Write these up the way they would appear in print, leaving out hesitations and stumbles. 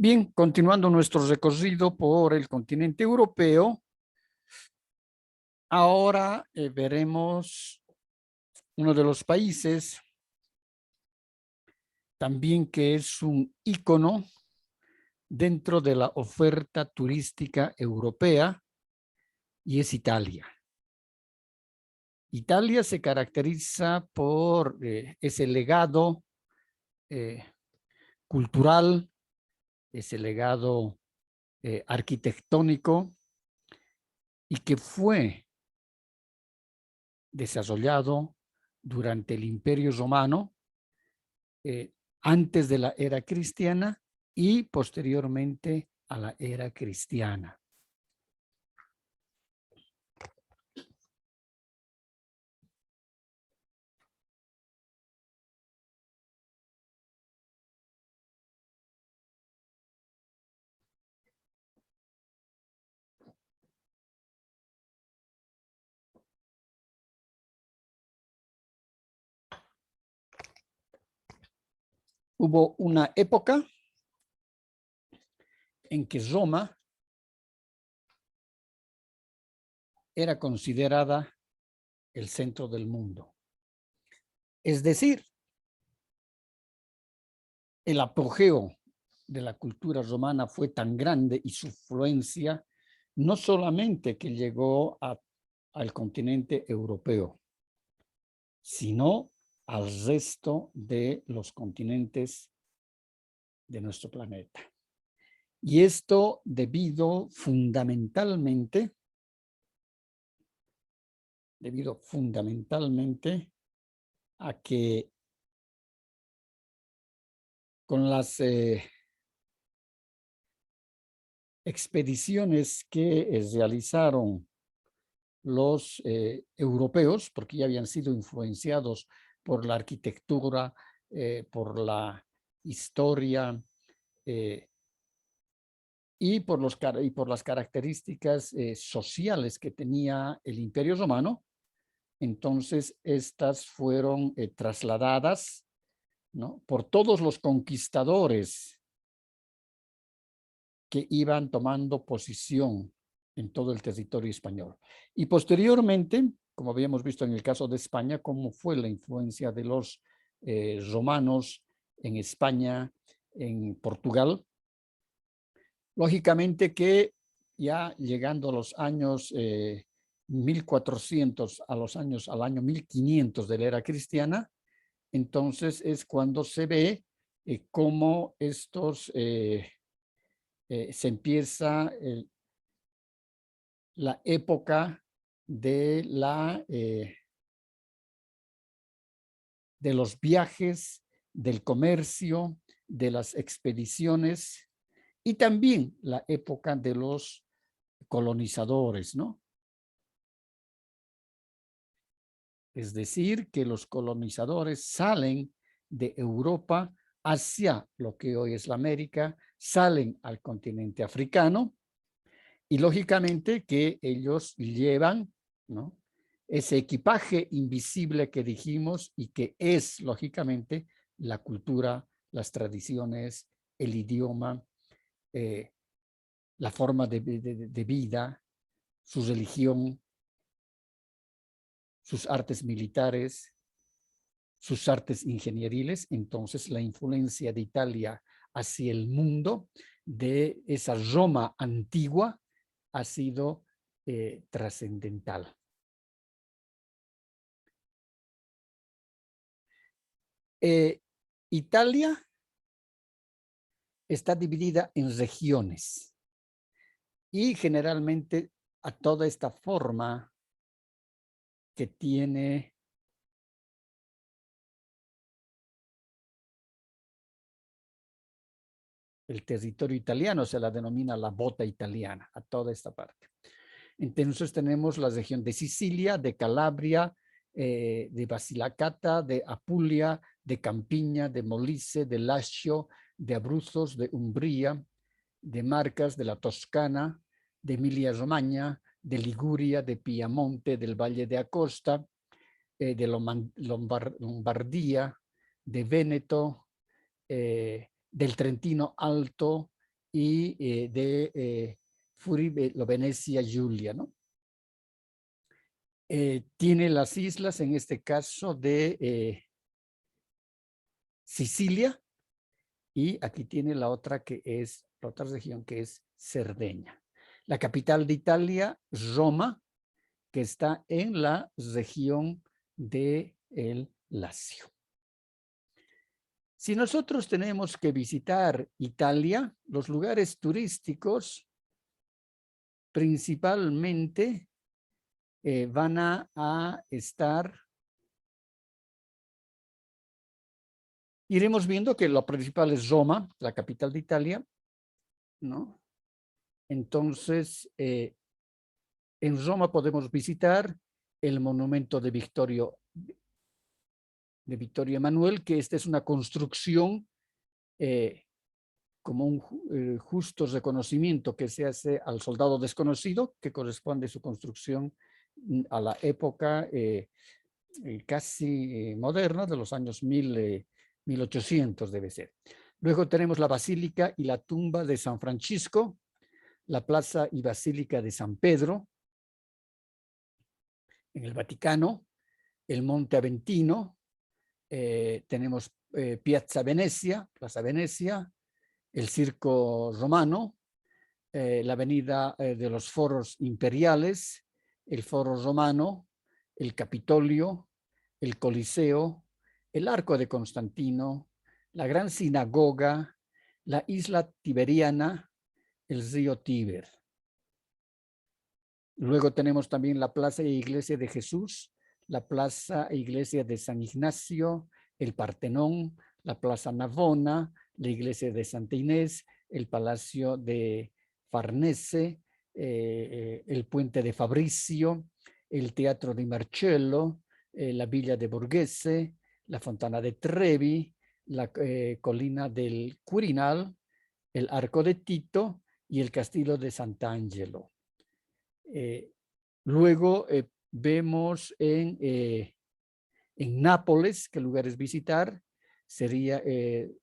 Bien, continuando nuestro recorrido por el continente europeo, ahora veremos uno de los países también que es un ícono dentro de la oferta turística europea y es Italia. Italia se caracteriza por ese legado cultural, ese legado arquitectónico y que fue desarrollado durante el Imperio Romano, antes de la era cristiana y posteriormente a la era cristiana. Hubo una época en que Roma era considerada el centro del mundo. Es decir, el apogeo de la cultura romana fue tan grande y su influencia no solamente que llegó al continente europeo, sino al resto de los continentes de nuestro planeta. Y esto debido fundamentalmente a que con las expediciones que realizaron los europeos, porque ya habían sido influenciados por la arquitectura, por la historia y por las características sociales que tenía el Imperio Romano. Entonces, estas fueron trasladadas, ¿no?, por todos los conquistadores que iban tomando posición en todo el territorio español. Y posteriormente, como habíamos visto en el caso de España, cómo fue la influencia de los romanos en España, en Portugal. Lógicamente que ya llegando a los años 1400, al año 1500 de la era cristiana, entonces es cuando se ve cómo estos se empieza la época de los viajes, del comercio, de las expediciones y también la época de los colonizadores, ¿no? Es decir, que los colonizadores salen de Europa hacia lo que hoy es la América, salen al continente africano y lógicamente que ellos llevan, ¿no?, ese equipaje invisible que dijimos y que es lógicamente la cultura, las tradiciones, el idioma, la forma de vida, su religión, sus artes militares, sus artes ingenieriles. Entonces la influencia de Italia hacia el mundo, de esa Roma antigua, ha sido trascendental. Italia está dividida en regiones y generalmente a toda esta forma que tiene el territorio italiano, se la denomina la bota italiana, a toda esta parte. Entonces tenemos la región de Sicilia, de Calabria, de Basilicata, de Apulia, de Campiña, de Molise, de Lacio, de Abruzos, de Umbría, de Marcas, de la Toscana, de Emilia-Romagna, de Liguria, de Piamonte, del Valle de Aosta, de Lombardía, de Véneto, del Trentino Alto, y de Venecia Giulia, ¿no? Tiene las islas, en este caso, de Sicilia, y aquí tiene la otra región que es Cerdeña. La capital de Italia, Roma, que está en la región de el Lacio. Si nosotros tenemos que visitar Italia, los lugares turísticos principalmente van a estar. Iremos viendo que lo principal es Roma, la capital de Italia, ¿no? Entonces, en Roma podemos visitar el monumento de Vittorio Emanuel, que esta es una construcción como un justo reconocimiento que se hace al soldado desconocido, que corresponde a su construcción a la época casi moderna de los años 1800 debe ser. Luego tenemos la Basílica y la tumba de San Francisco, la Plaza y Basílica de San Pedro en el Vaticano, el Monte Aventino, tenemos Piazza Venecia, Plaza Venecia, el Circo Romano, la Avenida de los Foros Imperiales, el Foro Romano, el Capitolio, el Coliseo, el Arco de Constantino, la Gran Sinagoga, la Isla Tiberiana, el río Tíber. Luego tenemos también la Plaza e Iglesia de Jesús, la Plaza e Iglesia de San Ignacio, el Partenón, la Plaza Navona, la Iglesia de Santa Inés, el Palacio de Farnese, el Puente de Fabricio, el Teatro di Marcello, la Villa de Borghese, la Fontana de Trevi, la Colina del Quirinal, el Arco de Tito y el Castillo de Sant'Angelo. Luego vemos en Nápoles, qué lugares visitar, sería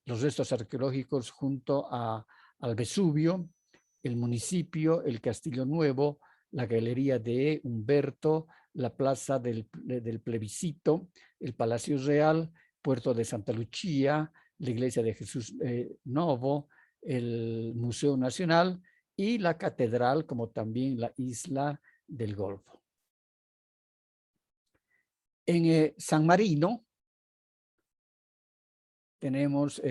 los restos arqueológicos junto al Vesubio, el municipio, el Castillo Nuevo, la Galería de Humberto, la Plaza del Plebiscito, el Palacio Real, Puerto de Santa Lucia, la Iglesia de Jesús Novo, el Museo Nacional y la Catedral, como también la Isla del Golfo. En San Marino tenemos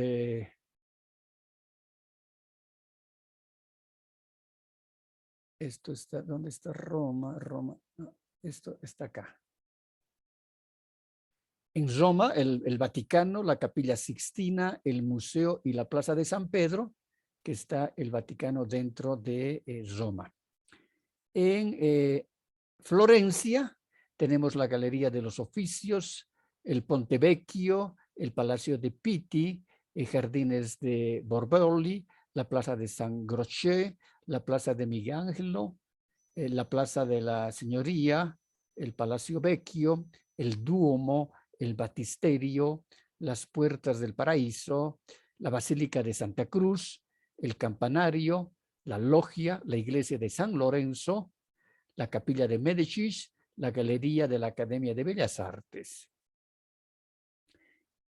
esto está, ¿dónde está Roma? Roma, no, esto está acá. En Roma, el Vaticano, la Capilla Sixtina, el Museo y la Plaza de San Pedro, que está el Vaticano dentro de Roma. En Florencia tenemos la Galería de los Oficios, el Ponte Vecchio, el Palacio de Pitti, el Jardines de Borboli, la Plaza de San Croce, la Plaza de Miguel Ángelo, la Plaza de la Signoria, el Palacio Vecchio, el Duomo, el Batisterio, las Puertas del Paraíso, la Basílica de Santa Cruz, el Campanario, la Logia, la Iglesia de San Lorenzo, la Capilla de Médicis, la Galería de la Academia de Bellas Artes.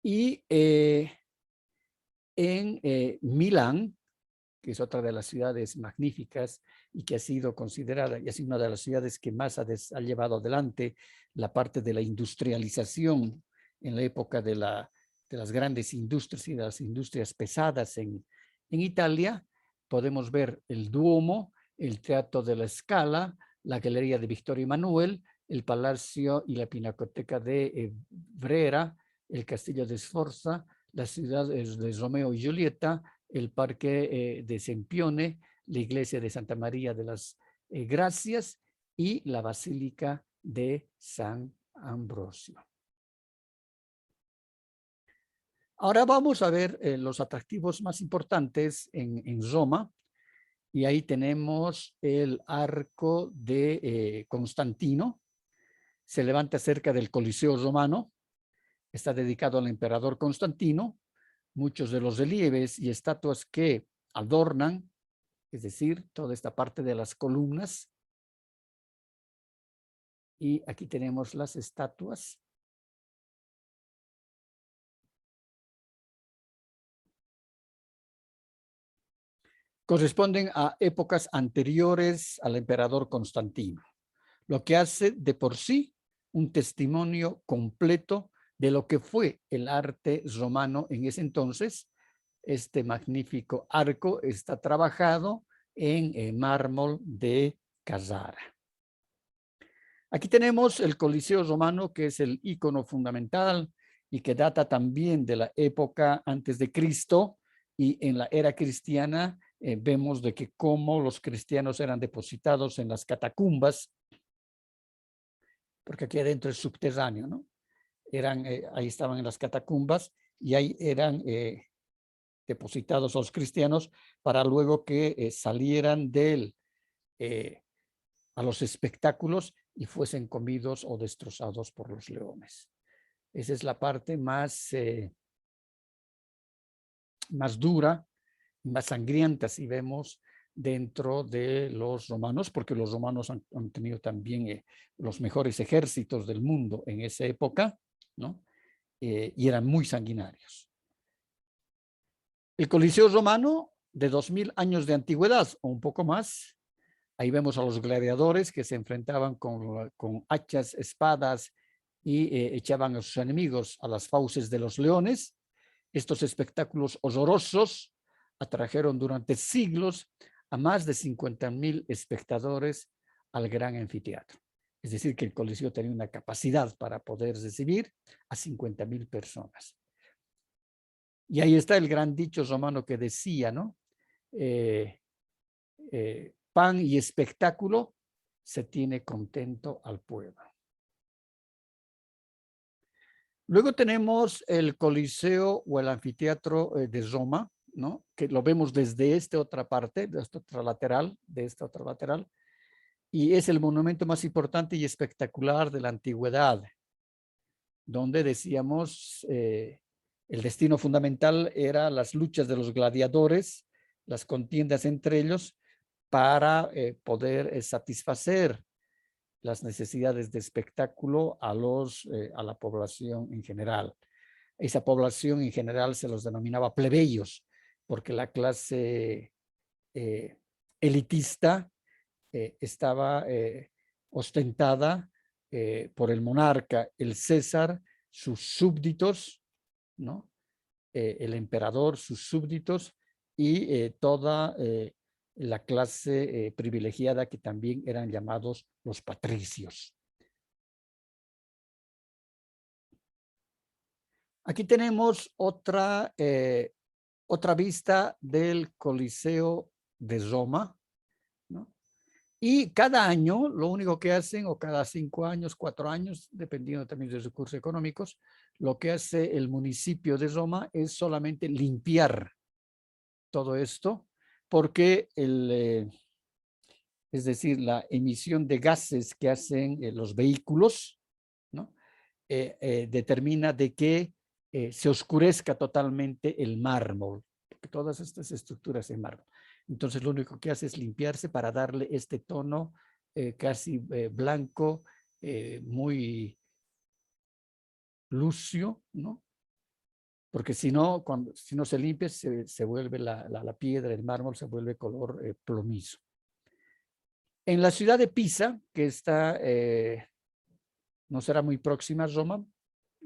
Y en Milán, que es otra de las ciudades magníficas y que ha sido considerada y ha sido una de las ciudades que más ha llevado adelante la parte de la industrialización en la época de las grandes industrias y de las industrias pesadas en Italia, podemos ver el Duomo, el Teatro de la Scala, la Galería de Vittorio Emanuel, el Palacio y la Pinacoteca de Brera, el Castillo de Sforza, la ciudad de Romeo y Julieta, el Parque de Sempione, la Iglesia de Santa María de las Gracias y la Basílica de San Ambrosio. Ahora vamos a ver los atractivos más importantes en Roma, y ahí tenemos el Arco de Constantino, se levanta cerca del Coliseo Romano, está dedicado al emperador Constantino. Muchos de los relieves y estatuas que adornan es decir, toda esta parte de las columnas. Y aquí tenemos las estatuas. Corresponden a épocas anteriores al emperador Constantino, lo que hace de por sí un testimonio completo de lo que fue el arte romano en ese entonces. Este magnífico arco está trabajado en mármol de Carrara. Aquí tenemos el Coliseo romano, que es el icono fundamental y que data también de la época antes de Cristo, y en la era cristiana vemos de que cómo los cristianos eran depositados en las catacumbas, porque aquí adentro es subterráneo, ¿no? Ahí estaban en las catacumbas y ahí eran depositados los cristianos para luego que salieran a los espectáculos y fuesen comidos o destrozados por los leones. Esa es la parte más dura, más sangrienta, si vemos, dentro de los romanos, porque los romanos han tenido también los mejores ejércitos del mundo en esa época, ¿no? Y eran muy sanguinarios. El Coliseo romano, de 2000 años de antigüedad o un poco más. Ahí vemos a los gladiadores que se enfrentaban con hachas, espadas y echaban a sus enemigos a las fauces de los leones. Estos espectáculos horrorosos atrajeron durante siglos a más de 50,000 espectadores al gran anfiteatro. Es decir, que el Coliseo tenía una capacidad para poder recibir a 50,000 personas. Y ahí está el gran dicho romano que decía, ¿no? Pan y espectáculo se tiene contento al pueblo. Luego tenemos el Coliseo o el anfiteatro de Roma, ¿no? Que lo vemos desde esta otra parte, de esta otra lateral, y es el monumento más importante y espectacular de la antigüedad, donde decíamos el destino fundamental era las luchas de los gladiadores, las contiendas entre ellos, para poder satisfacer las necesidades de espectáculo a la población en general. Esa población en general se los denominaba plebeyos, porque la clase elitista estaba ostentada por el monarca, el César, sus súbditos, ¿no? El emperador, sus súbditos y toda la clase privilegiada que también eran llamados los patricios. Aquí tenemos otra vista del Coliseo de Roma, ¿no? Y cada año, lo único que hacen, o cada 5 años, 4 años, dependiendo también de los recursos económicos, lo que hace el municipio de Roma es solamente limpiar todo esto, porque es decir, la emisión de gases que hacen los vehículos, ¿no? Determina de que se oscurezca totalmente el mármol, porque todas estas estructuras en mármol. Entonces lo único que hace es limpiarse para darle este tono casi blanco, muy lucio, ¿no? Porque si no se limpia, se vuelve la piedra, el mármol se vuelve color plomizo. En la ciudad de Pisa, que está, no será muy próxima a Roma,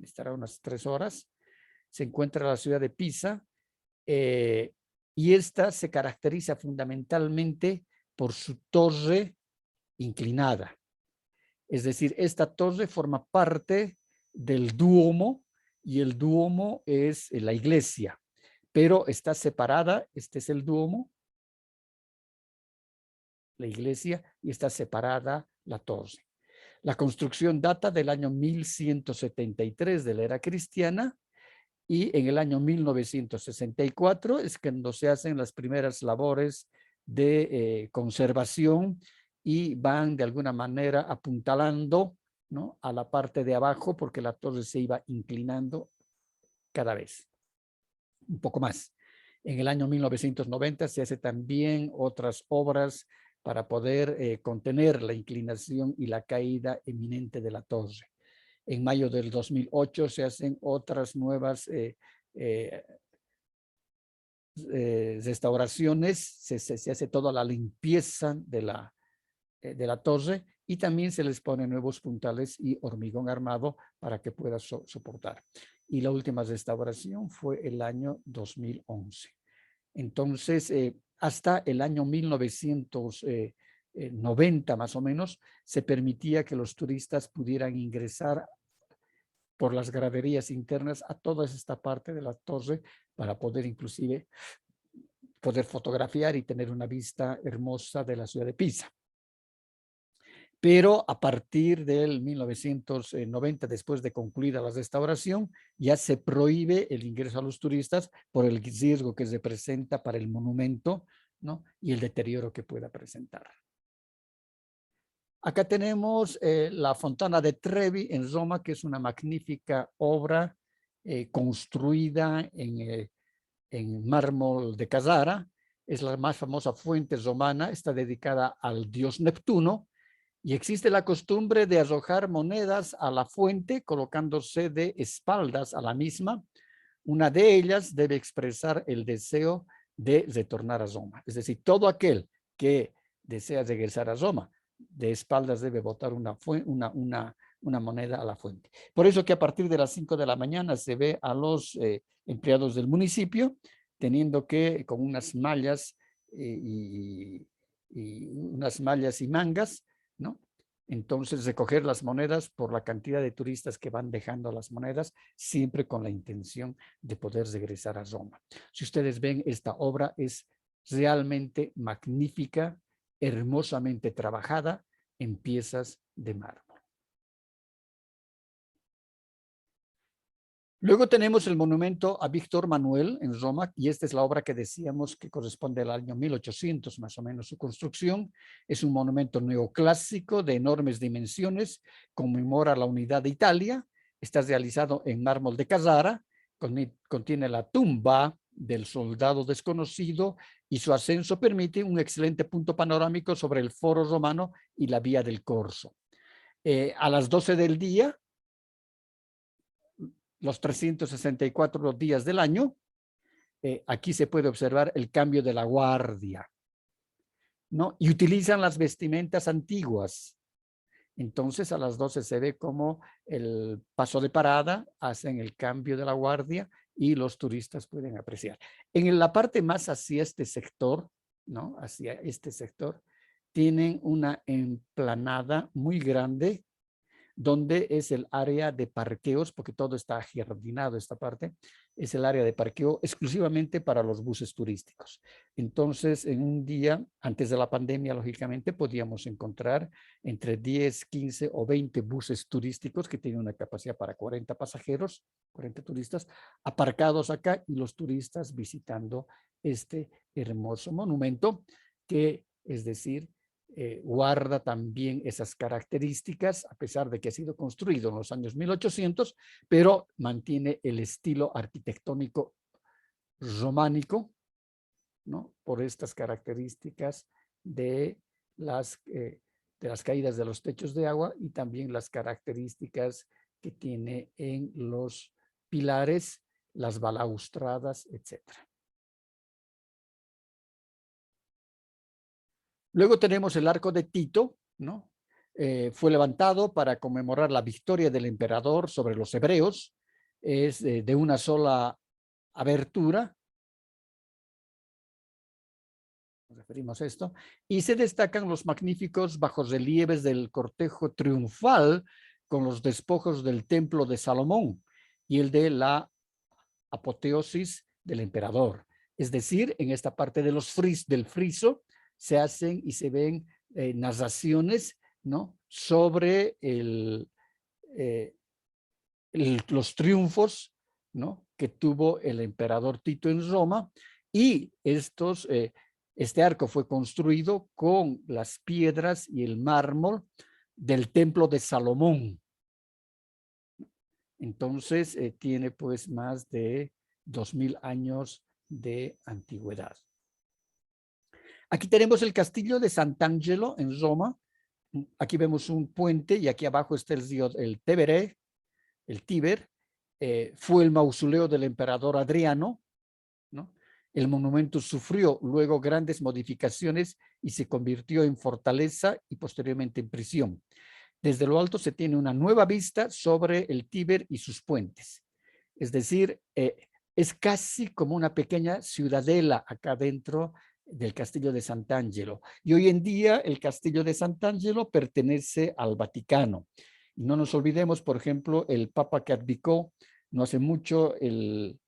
estará unas 3 horas, se encuentra la ciudad de Pisa, y esta se caracteriza fundamentalmente por su torre inclinada. Es decir, esta torre forma parte del Duomo, y el Duomo es la iglesia, pero está separada. Este es el Duomo, la iglesia, y está separada la torre. La construcción data del año 1173 de la era cristiana, y en el año 1964 es cuando se hacen las primeras labores de conservación, y van de alguna manera apuntalando, ¿no?, a la parte de abajo, porque la torre se iba inclinando cada vez un poco más. En el año 1990 se hace también otras obras para poder contener la inclinación y la caída eminente de la torre. En mayo del 2008 se hacen otras nuevas restauraciones, se hace toda la limpieza de la torre y también se les pone nuevos puntales y hormigón armado para que pueda soportar. Y la última restauración fue el año 2011. Entonces, hasta el año 1990 más o menos, se permitía que los turistas pudieran ingresar por las graderías internas a toda esta parte de la torre para poder inclusive poder fotografiar y tener una vista hermosa de la ciudad de Pisa. Pero a partir del 1990, después de concluida la restauración, ya se prohíbe el ingreso a los turistas por el riesgo que se presenta para el monumento, ¿no? Y el deterioro que pueda presentar. Acá tenemos la Fontana de Trevi en Roma, que es una magnífica obra construida en mármol de Carrara. Es la más famosa fuente romana, está dedicada al dios Neptuno, y existe la costumbre de arrojar monedas a la fuente colocándose de espaldas a la misma. Una de ellas debe expresar el deseo de retornar a Roma. Es decir, todo aquel que desea regresar a Roma, de espaldas debe botar una moneda a la fuente. Por eso que a partir de las 5 de la mañana se ve a los empleados del municipio teniendo que, con unas mallas y unas mallas y mangas, ¿no? Entonces, recoger las monedas por la cantidad de turistas que van dejando las monedas, siempre con la intención de poder regresar a Roma. Si ustedes ven, esta obra es realmente magnífica, hermosamente trabajada en piezas de mármol. Luego tenemos el monumento a Víctor Manuel en Roma, y esta es la obra que decíamos que corresponde al año 1800, más o menos su construcción. Es un monumento neoclásico de enormes dimensiones, conmemora la unidad de Italia, está realizado en mármol de Carrara, contiene la tumba del soldado desconocido y su ascenso permite un excelente punto panorámico sobre el foro romano y la vía del Corso. A las 12 del día, los 364 días del año, aquí se puede observar el cambio de la guardia, ¿no? Y utilizan las vestimentas antiguas. Entonces a las 12 se ve como el paso de parada, hacen el cambio de la guardia y los turistas pueden apreciar. En la parte más hacia este sector, ¿no? Hacia este sector, tienen una emplanada muy grande, donde es el área de parqueos, porque todo está ajardinado esta parte, es el área de parqueo exclusivamente para los buses turísticos. Entonces, en un día, antes de la pandemia, lógicamente, podíamos encontrar entre 10, 15 o 20 buses turísticos que tienen una capacidad para 40 pasajeros, 40 turistas, aparcados acá y los turistas visitando este hermoso monumento que, es decir, guarda también esas características, a pesar de que ha sido construido en los años 1800, pero mantiene el estilo arquitectónico románico, ¿no? Por estas características de las caídas de los techos de agua y también las características que tiene en los pilares, las balaustradas, etcétera. Luego tenemos el arco de Tito, ¿no? Fue levantado para conmemorar la victoria del emperador sobre los hebreos. Es de una sola abertura. Nos referimos a esto. Y se destacan los magníficos bajorrelieves del cortejo triunfal con los despojos del templo de Salomón y el de la apoteosis del emperador. Es decir, en esta parte de del friso se hacen y se ven narraciones, ¿no? Sobre los triunfos, ¿no? Que tuvo el emperador Tito en Roma, y este arco fue construido con las piedras y el mármol del templo de Salomón. Entonces tiene pues más de 2000 años de antigüedad. Aquí tenemos el castillo de Sant'Angelo en Roma. Aquí vemos un puente y aquí abajo está el río, el Tevere, el Tíber. Fue el mausoleo del emperador Adriano, ¿no? El monumento sufrió luego grandes modificaciones y se convirtió en fortaleza y posteriormente en prisión. Desde lo alto se tiene una nueva vista sobre el Tíber y sus puentes. Es decir, es casi como una pequeña ciudadela acá dentro del castillo de Sant'Angelo. Y hoy en día el castillo de Sant'Angelo pertenece al Vaticano. Y no nos olvidemos, por ejemplo, el papa que abdicó no hace mucho, el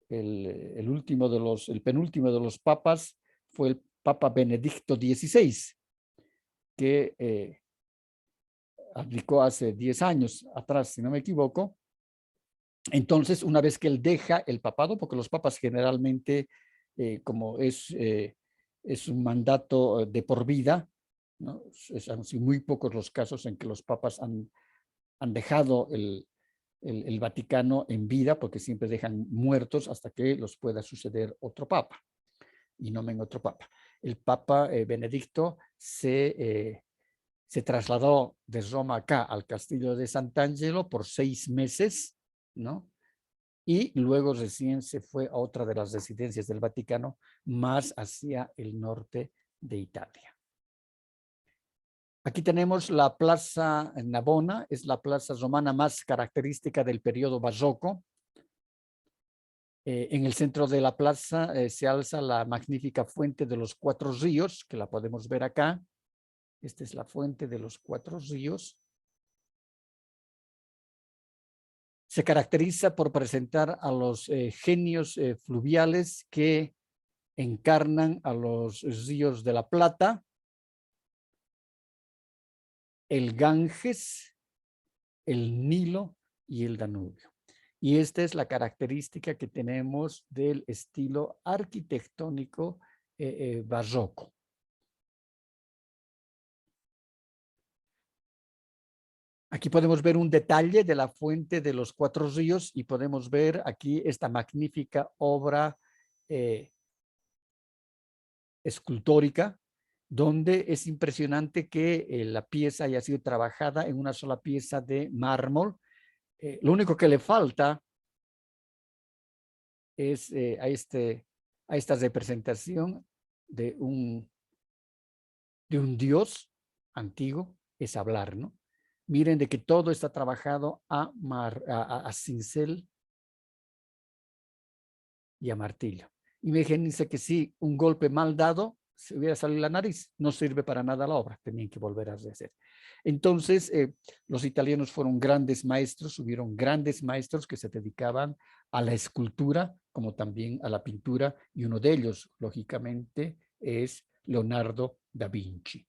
penúltimo de los papas fue el Papa Benedicto XVI, que abdicó hace 10 años atrás, si no me equivoco. Entonces, una vez que él deja el papado, porque los papas generalmente, como es un mandato de por vida, ¿no? Han sido muy pocos los casos en que los papas han dejado el Vaticano en vida, porque siempre dejan muertos hasta que los pueda suceder otro papa y nombren otro papa. El papa Benedicto se trasladó de Roma acá al castillo de Sant'Angelo por 6 meses, ¿no? Y luego recién se fue a otra de las residencias del Vaticano, más hacia el norte de Italia. Aquí tenemos la Plaza Navona, es la plaza romana más característica del periodo barroco. En el centro de la plaza se alza la magnífica fuente de los 4 ríos, que la podemos ver acá. Esta es la fuente de los 4 ríos. Se caracteriza por presentar a los genios fluviales que encarnan a los ríos de la Plata, el Ganges, el Nilo y el Danubio. Y esta es la característica que tenemos del estilo arquitectónico barroco. Aquí podemos ver un detalle de la fuente de los 4 ríos y podemos ver aquí esta magnífica obra escultórica, donde es impresionante que la pieza haya sido trabajada en una sola pieza de mármol. Lo único que le falta es a esta representación de un dios antiguo, es hablar, ¿no? Miren de que todo está trabajado a cincel y a martillo. Imagínense que si un golpe mal dado se hubiera salido la nariz, no sirve para nada la obra, tenían que volver a rehacer. Entonces, los italianos fueron grandes maestros, hubieron grandes maestros que se dedicaban a la escultura como también a la pintura, y uno de ellos, lógicamente, es Leonardo da Vinci.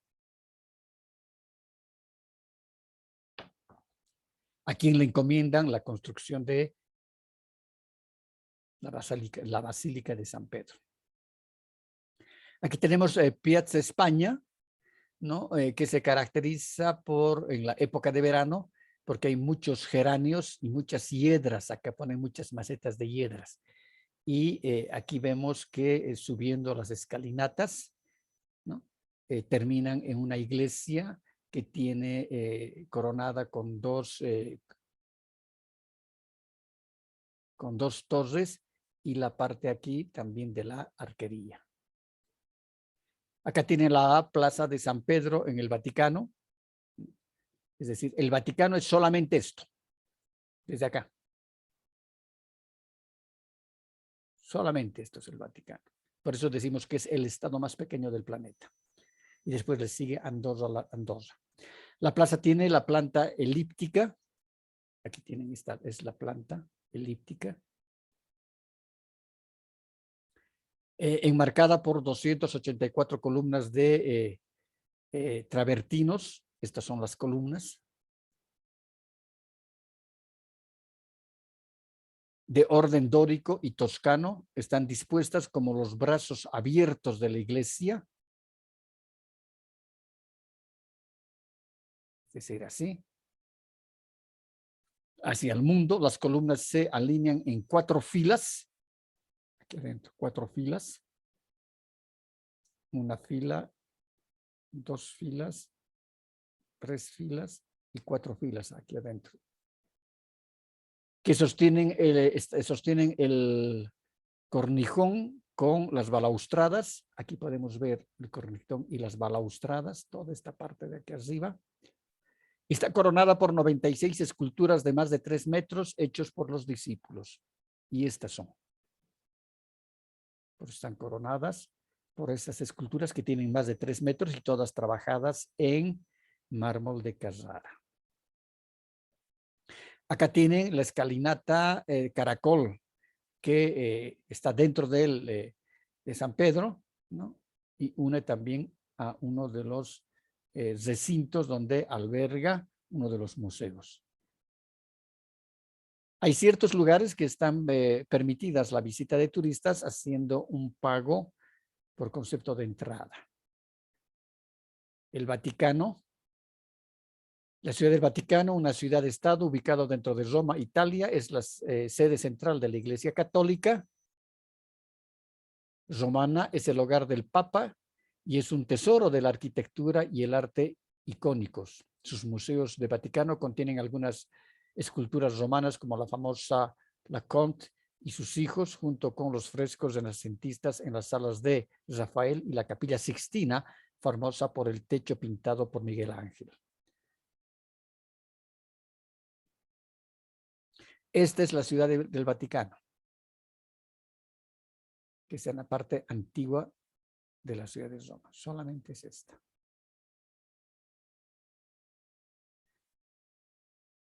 A quien le encomiendan la construcción de la Basílica de San Pedro. Aquí tenemos Piazza España, ¿no? Que se caracteriza en la época de verano, porque hay muchos geranios y muchas hiedras. Acá ponen muchas macetas de hiedras. Y aquí vemos que subiendo las escalinatas, ¿no? Terminan en una iglesia que tiene coronada con dos torres y la parte aquí también de la arquería. Acá tiene la Plaza de San Pedro en el Vaticano. Es decir, el Vaticano es solamente esto, desde acá. Solamente esto es el Vaticano. Por eso decimos que es el estado más pequeño del planeta. Y después le sigue Andorra. La plaza tiene la planta elíptica. Aquí tienen esta, es la planta elíptica. Enmarcada por 284 columnas de travertinos. Estas son las columnas. De orden dórico y toscano, están dispuestas como los brazos abiertos de la iglesia. Es decir, así. Hacia el mundo, las columnas se alinean en 4 filas aquí adentro, 4 filas, una fila, 2 filas, 3 filas y 4 filas aquí adentro, que sostienen el cornijón con las balaustradas. Aquí podemos ver el cornijón y las balaustradas, toda esta parte de aquí arriba. Está coronada por 96 esculturas de más de 3 metros hechos por los discípulos. Y estas son. Pues están coronadas por estas esculturas que tienen más de 3 metros y todas trabajadas en mármol de Carrara. Acá tienen la escalinata Caracol, que está dentro de San Pedro, ¿no? Y une también a uno de los recintos donde alberga uno de los museos. Hay ciertos lugares que están permitidas la visita de turistas haciendo un pago por concepto de entrada. El Vaticano, la ciudad del Vaticano, una ciudad-estado ubicado dentro de Roma, Italia, es la sede central de la Iglesia Católica romana, es el hogar del Papa y es un tesoro de la arquitectura y el arte icónicos. Sus museos de Vaticano contienen algunas esculturas romanas como la famosa La Conte y sus hijos, junto con los frescos renacentistas en las salas de Rafael y la Capilla Sixtina, famosa por el techo pintado por Miguel Ángel. Esta es la ciudad del Vaticano, que está en la parte antigua de la ciudad de Roma. Solamente es esta.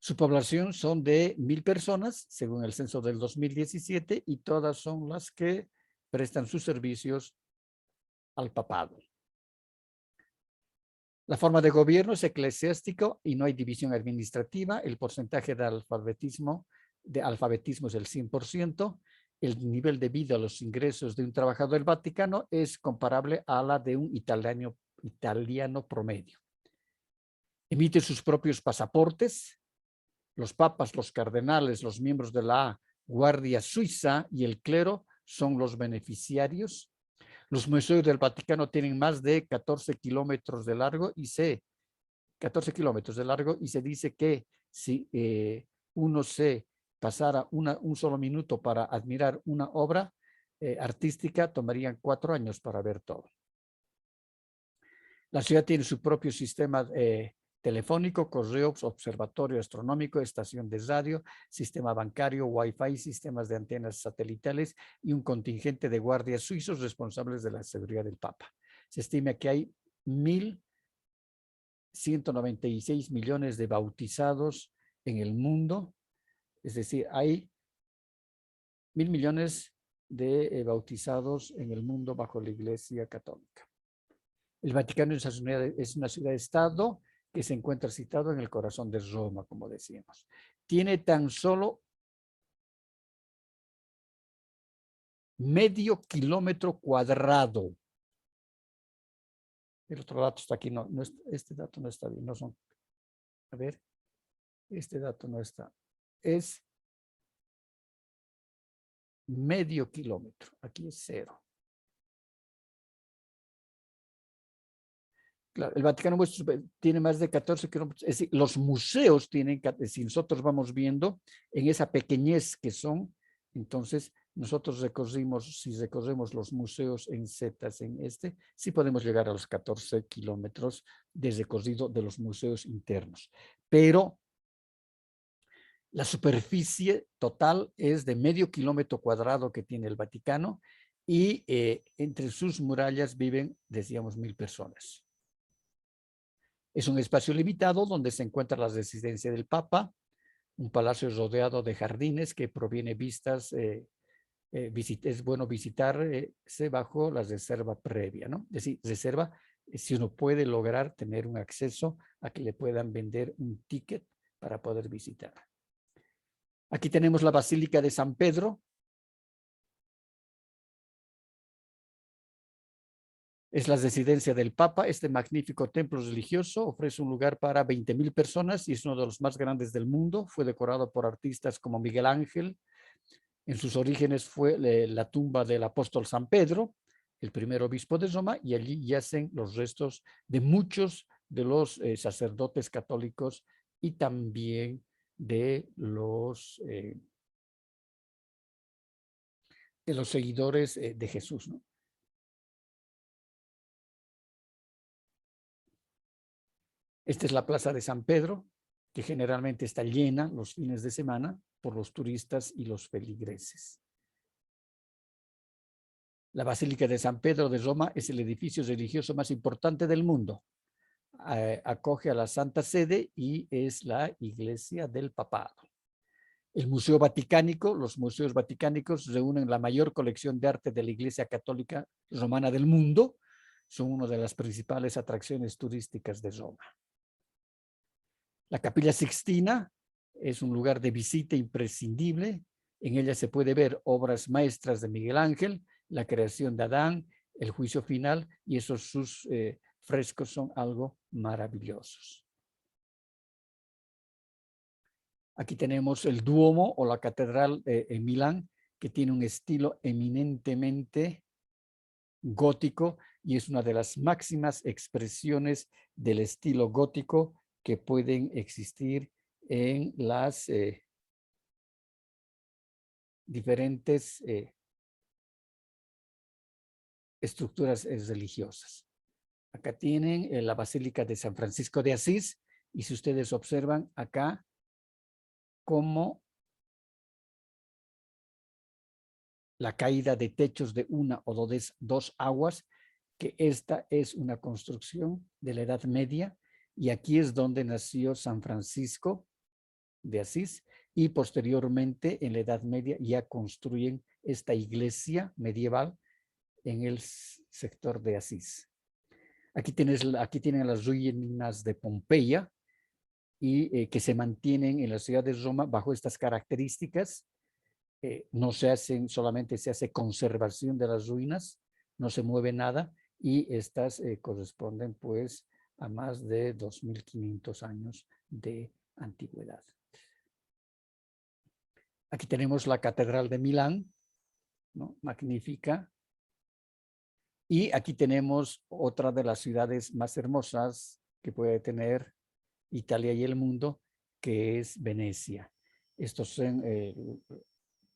Su población son de 1,000 personas, según el censo del 2017, y todas son las que prestan sus servicios al papado. La forma de gobierno es eclesiástico y no hay división administrativa. El porcentaje de alfabetismo es el 100%. El nivel de vida, los ingresos de un trabajador del Vaticano es comparable a la de un italiano promedio. Emite sus propios pasaportes. Los papas, los cardenales, los miembros de la Guardia Suiza y el clero son los beneficiarios. Los museos del Vaticano tienen más de 14 kilómetros de largo y se dice que si uno se pasara un solo minuto para admirar una obra artística, tomarían 4 años para ver todo. La ciudad tiene su propio sistema telefónico, correos, observatorio astronómico, estación de radio, sistema bancario, Wi-Fi, sistemas de antenas satelitales y un contingente de guardias suizos responsables de la seguridad del Papa. Se estima que hay 1.196 millones de bautizados en el mundo, es decir, hay 1.000 millones de bautizados en el mundo bajo la Iglesia Católica. El Vaticano es una ciudad-estado que se encuentra situado en el corazón de Roma, como decíamos. Tiene tan solo medio kilómetro cuadrado. El otro dato está aquí, no, este dato no está bien, no son. A ver, este dato no está. Es medio kilómetro, aquí es 0. Claro, el Vaticano tiene más de 14 kilómetros, es decir, los museos tienen, si nosotros vamos viendo en esa pequeñez que son, entonces nosotros si recorremos los museos en setas sí podemos llegar a los 14 kilómetros de recorrido de los museos internos, pero la superficie total es de medio kilómetro cuadrado que tiene el Vaticano y entre sus murallas viven, decíamos, 1,000 personas. Es un espacio limitado donde se encuentra la residencia del Papa, un palacio rodeado de jardines que proviene vistas, es bueno visitarse bajo la reserva previa, ¿no? Es decir, reserva si uno puede lograr tener un acceso a que le puedan vender un ticket para poder visitar. Aquí tenemos la Basílica de San Pedro. Es la residencia del Papa. Este magnífico templo religioso ofrece un lugar para 20,000 personas y es uno de los más grandes del mundo. Fue decorado por artistas como Miguel Ángel, En sus orígenes fue la tumba del apóstol San Pedro, el primer obispo de Roma, y allí yacen los restos de muchos de los sacerdotes católicos y también de los seguidores de Jesús, ¿no? Esta es la plaza de San Pedro, que generalmente está llena los fines de semana por los turistas y los feligreses. La Basílica de San Pedro de Roma es el edificio religioso más importante del mundo. Acoge a la Santa Sede y es la iglesia del papado. El Museo Vaticánico, los museos vaticánicos reúnen la mayor colección de arte de la Iglesia Católica Romana del mundo. Son una de las principales atracciones turísticas de Roma. La Capilla Sixtina es un lugar de visita imprescindible. En ella se puede ver obras maestras de Miguel Ángel, la creación de Adán, el juicio final, y sus frescos son algo maravillosos. Aquí tenemos el Duomo o la Catedral en Milán, que tiene un estilo eminentemente gótico y es una de las máximas expresiones del estilo gótico que pueden existir en las diferentes estructuras religiosas. Acá tienen la Basílica de San Francisco de Asís y si ustedes observan acá cómo la caída de techos de una o dos aguas, que esta es una construcción de la Edad Media y aquí es donde nació San Francisco de Asís y posteriormente en la Edad Media ya construyen esta iglesia medieval en el sector de Asís. Aquí tienen las ruinas de Pompeya y que se mantienen en la ciudad de Roma bajo estas características. No se hacen, solamente se hace conservación de las ruinas, no se mueve nada y estas corresponden pues a más de 2500 años de antigüedad. Aquí tenemos la Catedral de Milán, ¿no? Magnífica. Y aquí tenemos otra de las ciudades más hermosas que puede tener Italia y el mundo, que es Venecia. Estos son,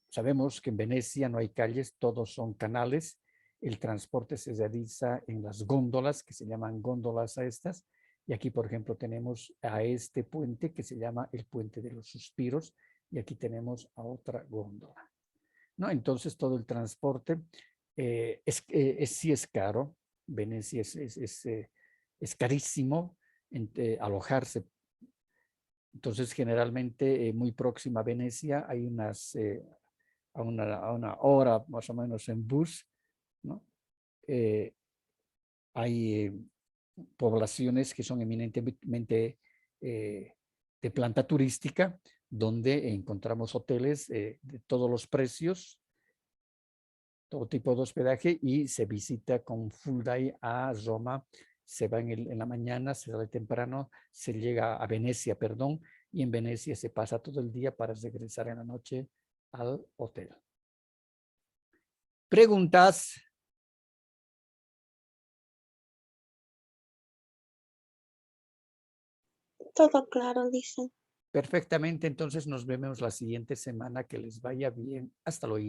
sabemos que en Venecia no hay calles, todos son canales. El transporte se realiza en las góndolas, que se llaman góndolas a estas. Y aquí, por ejemplo, tenemos a este puente que se llama el Puente de los Suspiros. Y aquí tenemos a otra góndola, ¿no? Entonces, todo el transporte sí es caro. Venecia es carísimo alojarse. Entonces, generalmente, muy próxima a Venecia, hay a una hora más o menos en bus, ¿no? Hay poblaciones que son eminentemente de planta turística, donde encontramos hoteles de todos los precios, todo tipo de hospedaje y se visita con full day a Roma. Se va en la mañana, se sale temprano, se llega a Venecia, perdón, y en Venecia se pasa todo el día para regresar en la noche al hotel. ¿Preguntas? Todo claro, dice. Perfectamente, entonces nos vemos la siguiente semana. Que les vaya bien. Hasta luego.